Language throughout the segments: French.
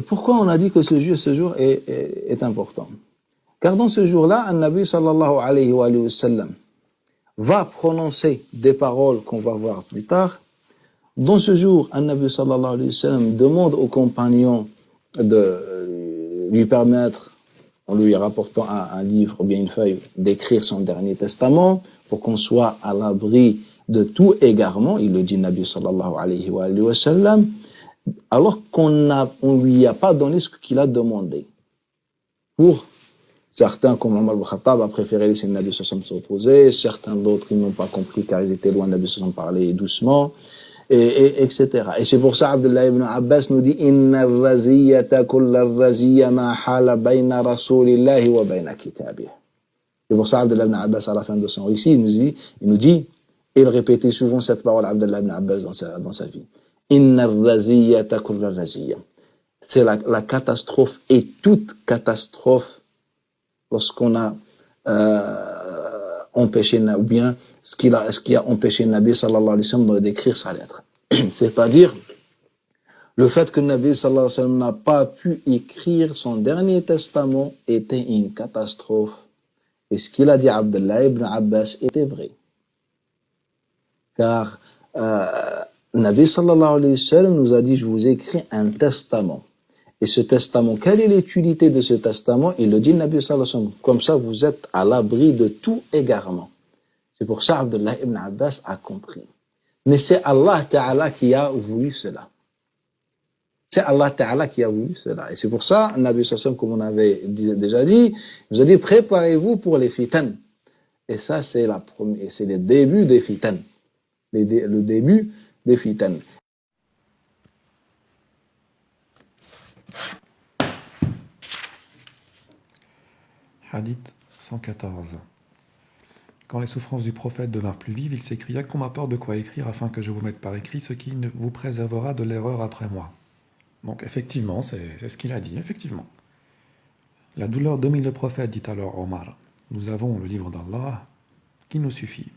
Pourquoi on a dit que ce jour est important? Car dans ce jour-là, un Nabi sallallahu alayhi wa sallam va prononcer des paroles qu'on va voir plus tard. Dans ce jour, un Nabi sallallahu alayhi wa sallam demande aux compagnons de lui permettre, en lui rapportant un livre ou bien une feuille, d'écrire son dernier testament pour qu'on soit à l'abri de tout égarement. Il le dit Nabi sallallahu alayhi wa sallam, alors on lui a pas donné ce qu'il a demandé. Pour certains, comme Omar al-Khattab, a préféré laisser le Nabi sallallahu alayhi wa sallam se reposer. Certains d'autres, ils n'ont pas compris car ils étaient loin, le Nabi sallallahu alayhi wa sallam parlait doucement. Etc. Et c'est pour ça, Abdullah ibn Abbas nous dit Inna ar-raziyata kulla ar-raziyya ma hala bayna rasulillahi wa bayna kitabih. C'est pour ça, Abdullah ibn Abbas, à la fin de son récit, il nous dit, et il répétait souvent cette parole, Abdullah ibn Abbas, dans sa vie. Inna ar-raziyata kulla ar-raziyya. C'est la catastrophe et toute catastrophe lorsqu'on a empêché, ou bien ce qui a empêché le Nabi sallallahu alayhi wa sallam d'écrire sa lettre. C'est-à-dire, le fait que le Nabi sallallahu alayhi wa sallam n'a pas pu écrire son dernier testament était une catastrophe. Et ce qu'il a dit Abdullah ibn Abbas était vrai. Car le Nabi sallallahu alayhi wa sallam nous a dit, je vous écris un testament. Et ce testament, quelle est l'utilité de ce testament? Il le dit le Nabi sallallahu alayhi wa sallam. Comme ça, vous êtes à l'abri de tout égarement. C'est pour ça Abdullah ibn Abbas a compris. Mais c'est Allah Ta'ala qui a voulu cela. C'est Allah Ta'ala qui a voulu cela. Et c'est pour ça, Nabi sallallahu comme on avait déjà dit, il nous a dit, préparez-vous pour les fitan. Et ça, c'est le début des fitan. Le début des fitan. Hadith 114. Quand les souffrances du prophète devinrent plus vives, il s'écria qu'on m'apporte de quoi écrire afin que je vous mette par écrit ce qui vous préservera de l'erreur après moi. Donc effectivement, c'est ce qu'il a dit, effectivement. La douleur domine le prophète, dit alors Omar. Nous avons le livre d'Allah qui nous suffit.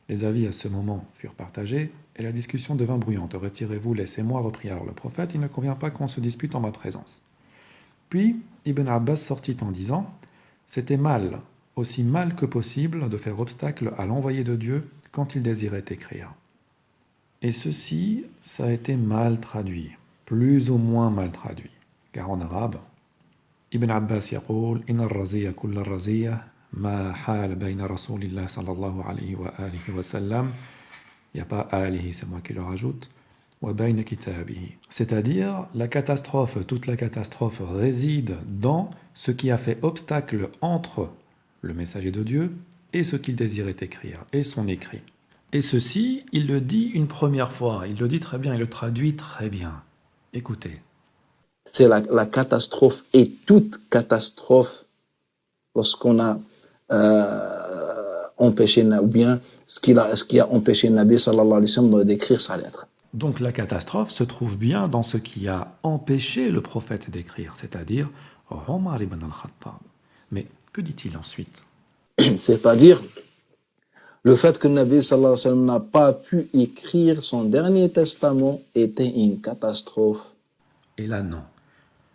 Les avis à ce moment furent partagés et la discussion devint bruyante. Retirez-vous, laissez-moi, reprit alors le prophète, il ne convient pas qu'on se dispute en ma présence. Puis Ibn Abbas sortit en disant, c'était mal, aussi mal que possible, de faire obstacle à l'envoyé de Dieu quand il désirait écrire. Et ceci, ça a été mal traduit, plus ou moins mal traduit, car en arabe, Ibn Abbas yaqul inna ar-raziyya kulla ar-raziyya ma hal bayna rasulillah sallallahu alayhi wa sallam, il n'y a pas alihi, c'est moi qui le rajoute, wa bayna kitabihi. C'est-à-dire, la catastrophe, toute la catastrophe réside dans ce qui a fait obstacle entre le messager de Dieu et ce qu'il désirait écrire, et son écrit. Et ceci, il le dit une première fois, il le dit très bien, il le traduit très bien. Écoutez. C'est la catastrophe et toute catastrophe lorsqu'on a empêché, ou bien ce qui a empêché le Nabi sallallahu alayhi wa sallam d'écrire sa lettre. Donc la catastrophe se trouve bien dans ce qui a empêché le prophète d'écrire, c'est-à-dire Omar ibn al-Khattab. Mais que dit-il ensuite? C'est-à-dire, le fait que le Nabi sallallahu alayhi wa sallam n'a pas pu écrire son dernier testament était une catastrophe. Et là, non.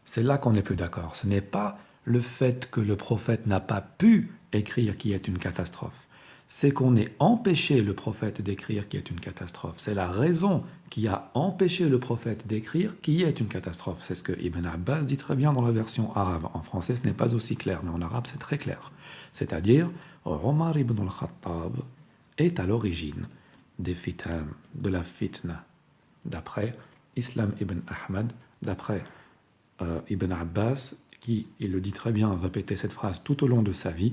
C'est là qu'on n'est plus d'accord. Ce n'est pas le fait que le prophète n'a pas pu écrire qui est une catastrophe. C'est qu'on ait empêché le prophète d'écrire qui est une catastrophe. C'est la raison qui a empêché le prophète d'écrire qui est une catastrophe. C'est ce que Ibn Abbas dit très bien dans la version arabe. En français, ce n'est pas aussi clair, mais en arabe, c'est très clair. C'est-à-dire, Omar ibn al-Khattab est à l'origine des fitan, de la fitna. D'après Islam ibn Ahmad, d'après Ibn Abbas, qui, il le dit très bien, a répété cette phrase tout au long de sa vie,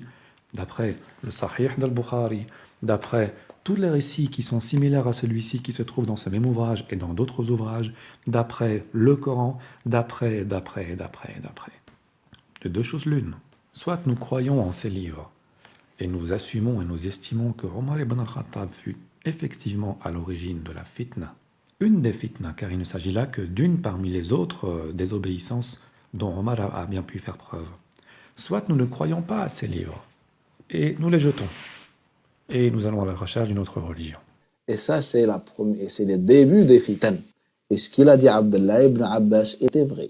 d'après le Sahih d'Al-Bukhari, d'après tous les récits qui sont similaires à celui-ci qui se trouve dans ce même ouvrage et dans d'autres ouvrages, d'après le Coran, d'après. De deux choses l'une. Soit nous croyons en ces livres et nous assumons et nous estimons que Omar ibn al-Khattab fut effectivement à l'origine de la fitna, une des fitnas, car il ne s'agit là que d'une parmi les autres désobéissances dont Omar a bien pu faire preuve. Soit nous ne croyons pas à ces livres, et nous les jetons, et nous allons à la recherche d'une autre religion. Et ça, c'est le début des fitan. Et ce qu'il a dit Abdullah ibn Abbas était vrai.